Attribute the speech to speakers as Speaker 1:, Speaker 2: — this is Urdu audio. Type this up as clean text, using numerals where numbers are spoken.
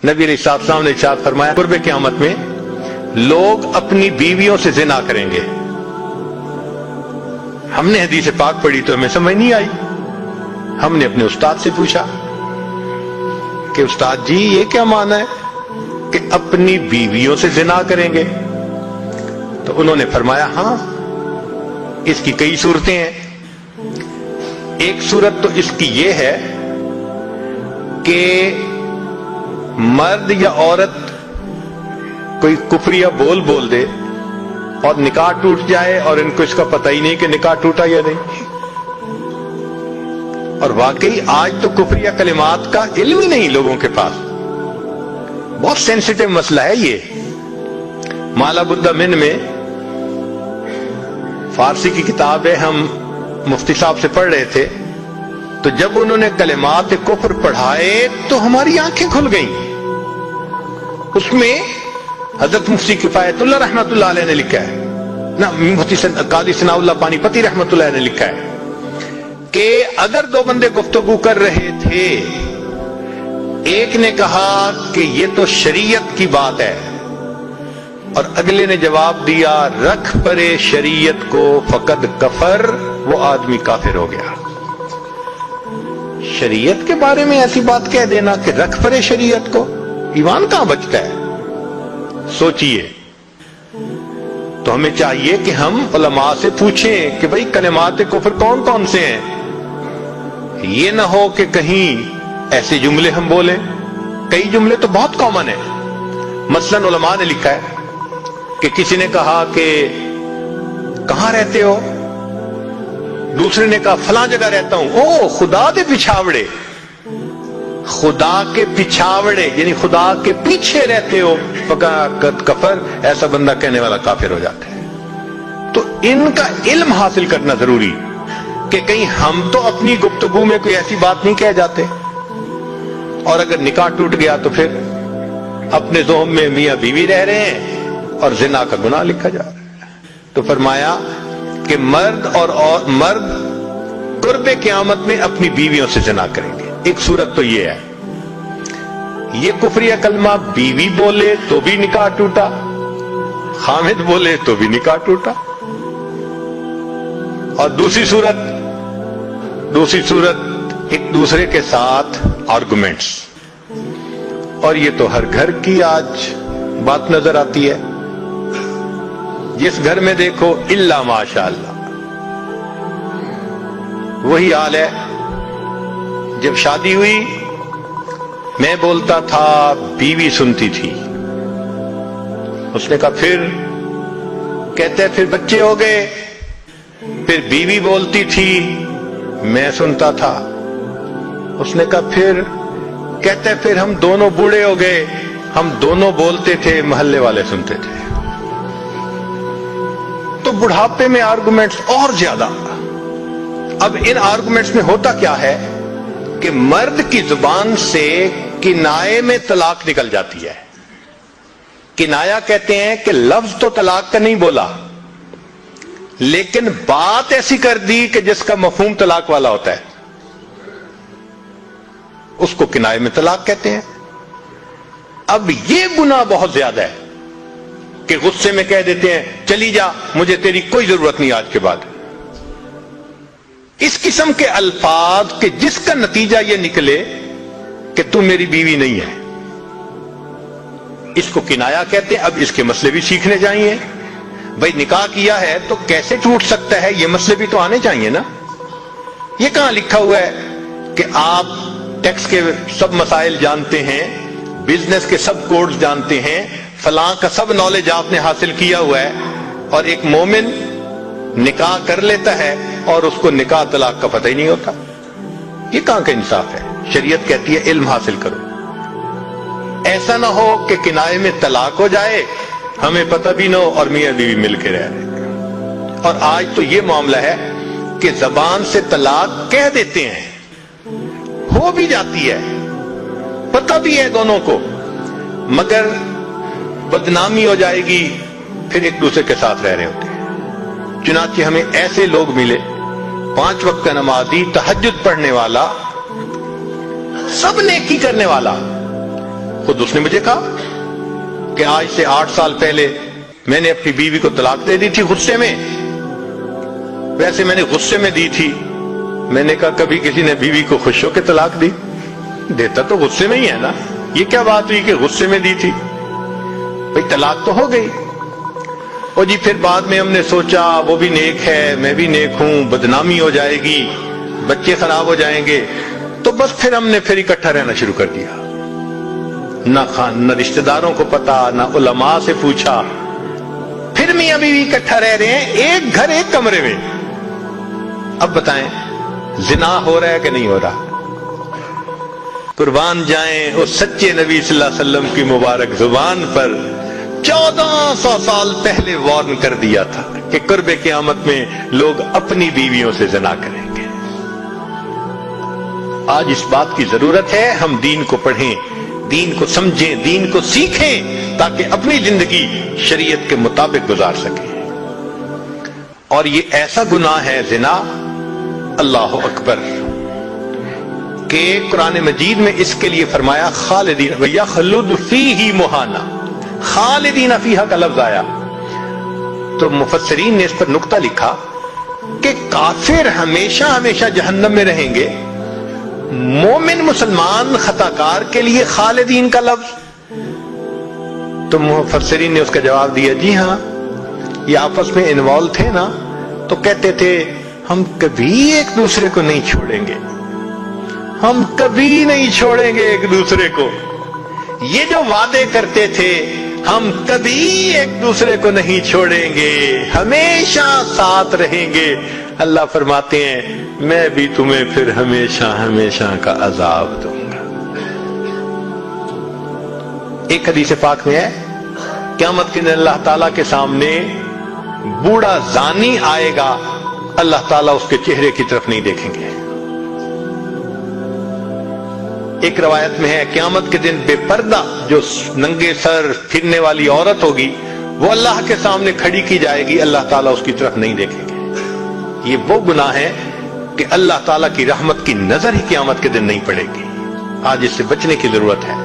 Speaker 1: نبی علیہ السلام نے ارشاد فرمایا قرب قیامت میں لوگ اپنی بیویوں سے زنا کریں گے. ہم نے حدیث پاک پڑھی تو ہمیں سمجھ نہیں آئی. ہم نے اپنے استاد سے پوچھا کہ استاد جی یہ کیا معنی ہے کہ اپنی بیویوں سے زنا کریں گے؟ تو انہوں نے فرمایا ہاں اس کی کئی صورتیں ہیں. ایک صورت تو اس کی یہ ہے کہ مرد یا عورت کوئی کفریہ بول دے اور نکاح ٹوٹ جائے اور ان کو اس کا پتہ ہی نہیں کہ نکاح ٹوٹا یا نہیں. اور واقعی آج تو کفریہ کلمات کا علم ہی نہیں لوگوں کے پاس. بہت سینسیٹیو مسئلہ ہے یہ. مالا بدہ من میں فارسی کی کتاب ہے, ہم مفتی صاحب سے پڑھ رہے تھے تو جب انہوں نے کلمات کفر پڑھائے تو ہماری آنکھیں کھل گئیں. اس میں حضرت مفتی کفایت اللہ رحمۃ اللہ علیہ نے لکھا ہے نا, مفتی قاضی ثناء اللہ پانی پتی رحمۃ اللہ علیہ نے لکھا ہے کہ اگر دو بندے گفتگو کر رہے تھے, ایک نے کہا کہ یہ تو شریعت کی بات ہے اور اگلے نے جواب دیا رکھ پرے شریعت کو فقد کفر, وہ آدمی کافر ہو گیا. شریعت کے بارے میں ایسی بات کہہ دینا کہ رکھ پرے شریعت کو, ایمان کہاں بچتا ہے؟ سوچئے. تو ہمیں چاہیے کہ ہم علماء سے پوچھیں کہ بھئی کلمات کفر کون کون سے ہیں. یہ نہ ہو کہ کہیں ایسے جملے ہم بولیں. کئی جملے تو بہت کامن ہیں. مثلا علماء نے لکھا ہے کہ کسی نے کہا کہ کہاں رہتے ہو؟ دوسرے نے کہا فلاں جگہ رہتا ہوں. او خدا دے پچھاوڑے, خدا کے پچھاوڑے یعنی خدا کے پیچھے رہتے ہو, فقط کفر, ایسا بندہ کہنے والا کافر ہو جاتا ہے. تو ان کا علم حاصل کرنا ضروری کہ کہیں ہم تو اپنی گفتگو میں کوئی ایسی بات نہیں کہہ جاتے, اور اگر نکاح ٹوٹ گیا تو پھر اپنے ذہن میں میاں بیوی رہ رہے ہیں اور زنا کا گناہ لکھا جا رہا ہے. تو فرمایا کہ مرد قرب قیامت میں اپنی بیویوں سے زنا کریں گے. ایک صورت تو یہ ہے, یہ کفریہ کلمہ بیوی بولے تو بھی نکاح ٹوٹا, خامد بولے تو بھی نکاح ٹوٹا. اور دوسری صورت ایک دوسرے کے ساتھ آرگومنٹس, اور یہ تو ہر گھر کی آج بات نظر آتی ہے. جس گھر میں دیکھو الا ماشاء اللہ وہی حال ہے. جب شادی ہوئی میں بولتا تھا, بیوی سنتی تھی. اس نے کہا پھر, کہتے پھر بچے ہو گئے, پھر بیوی بولتی تھی میں سنتا تھا. اس نے کہا پھر, کہتے پھر ہم دونوں بوڑھے ہو گئے, ہم دونوں بولتے تھے محلے والے سنتے تھے. تو بڑھاپے میں آرگومنٹس اور زیادہ. اب ان آرگومنٹس میں ہوتا کیا ہے کہ مرد کی زبان سے کنائے میں طلاق نکل جاتی ہے. کنایا کہتے ہیں کہ لفظ تو طلاق کا نہیں بولا لیکن بات ایسی کر دی کہ جس کا مفہوم طلاق والا ہوتا ہے, اس کو کنائے میں طلاق کہتے ہیں. اب یہ گناہ بہت زیادہ ہے کہ غصے میں کہہ دیتے ہیں چلی جا, مجھے تیری کوئی ضرورت نہیں آج کے بعد. اس قسم کے الفاظ کہ جس کا نتیجہ یہ نکلے کہ تم میری بیوی نہیں ہے, اس کو کنایا کہتے ہیں. اب اس کے مسئلے بھی سیکھنے چاہیے. بھئی نکاح کیا ہے تو کیسے ٹوٹ سکتا ہے, یہ مسئلے بھی تو آنے چاہیے نا. یہ کہاں لکھا ہوا ہے کہ آپ ٹیکس کے سب مسائل جانتے ہیں, بزنس کے سب کوڈز جانتے ہیں, فلاں کا سب نالج آپ نے حاصل کیا ہوا ہے, اور ایک مومن نکاح کر لیتا ہے اور اس کو نکاح طلاق کا پتہ ہی نہیں ہوتا. یہ کہاں کا انصاف ہے؟ شریعت کہتی ہے علم حاصل کرو. ایسا نہ ہو کہ کنائے میں طلاق ہو جائے, ہمیں پتہ بھی نہ ہو اور میاں بیوی مل کے رہ رہے. اور آج تو یہ معاملہ ہے کہ زبان سے طلاق کہہ دیتے ہیں, ہو بھی جاتی ہے, پتہ بھی ہے دونوں کو, مگر بدنامی ہو جائے گی, پھر ایک دوسرے کے ساتھ رہ رہے ہوتے ہیں. چنانچہ ہمیں ایسے لوگ ملے 5 وقت کا نمازی, تہجد پڑھنے والا, سب نیکی کرنے والا, خود اس نے مجھے کہا کہ آج سے 8 سال پہلے میں نے اپنی بیوی کو طلاق دے دی تھی غصے میں. ویسے میں نے غصے میں دی تھی. میں نے کہا کبھی کسی نے بیوی کو خوش ہو کے طلاق دی؟ دیتا تو غصے میں ہی ہے نا. یہ کیا بات ہوئی کہ غصے میں دی تھی؟ بھئی طلاق تو ہو گئی. اور جی پھر بعد میں ہم نے سوچا وہ بھی نیک ہے میں بھی نیک ہوں, بدنامی ہو جائے گی, بچے خراب ہو جائیں گے, تو بس پھر ہم نے پھر اکٹھا رہنا شروع کر دیا. نہ رشتہ داروں کو پتا, نہ علماء سے پوچھا. پھر میاں بیوی اکٹھا رہ رہے ہیں, ایک گھر ایک کمرے میں. اب بتائیں زنا ہو رہا ہے کہ نہیں ہو رہا؟ قربان جائیں اس سچے نبی صلی اللہ علیہ وسلم کی مبارک زبان پر 1400 سال پہلے وارن کر دیا تھا کہ قرب قیامت میں لوگ اپنی بیویوں سے زنا کریں گے. آج اس بات کی ضرورت ہے ہم دین کو پڑھیں, دین کو سمجھیں, دین کو سیکھیں تاکہ اپنی زندگی شریعت کے مطابق گزار سکیں. اور یہ ایسا گناہ ہے زنا, اللہ اکبر, کہ قرآن مجید میں اس کے لیے فرمایا خالدین وَيَخْلُدْ فِيهِ مُحَانًا. خالدین فیہا کا لفظ آیا تو مفسرین نے اس پر نقطہ لکھا کہ کافر ہمیشہ ہمیشہ جہنم میں رہیں گے, مومن مسلمان خطاکار کے لیے خالدین کا لفظ. تو مفسرین نے اس کا جواب دیا جی ہاں, یہ آپس میں انوالو تھے نا, تو کہتے تھے ہم کبھی ایک دوسرے کو نہیں چھوڑیں گے, ہم کبھی نہیں چھوڑیں گے ایک دوسرے کو. یہ جو وعدے کرتے تھے ہم کبھی ایک دوسرے کو نہیں چھوڑیں گے, ہمیشہ ساتھ رہیں گے, اللہ فرماتے ہیں میں بھی تمہیں پھر ہمیشہ ہمیشہ کا عذاب دوں گا. ایک حدیث پاک میں ہے قیامت کے دن اللہ تعالیٰ کے سامنے بوڑھا زانی آئے گا, اللہ تعالیٰ اس کے چہرے کی طرف نہیں دیکھیں گے. ایک روایت میں ہے قیامت کے دن بے پردہ جو ننگے سر پھرنے والی عورت ہوگی وہ اللہ کے سامنے کھڑی کی جائے گی, اللہ تعالیٰ اس کی طرف نہیں دیکھیں گے. یہ وہ گناہ ہے کہ اللہ تعالیٰ کی رحمت کی نظر ہی قیامت کے دن نہیں پڑے گی. آج اس سے بچنے کی ضرورت ہے.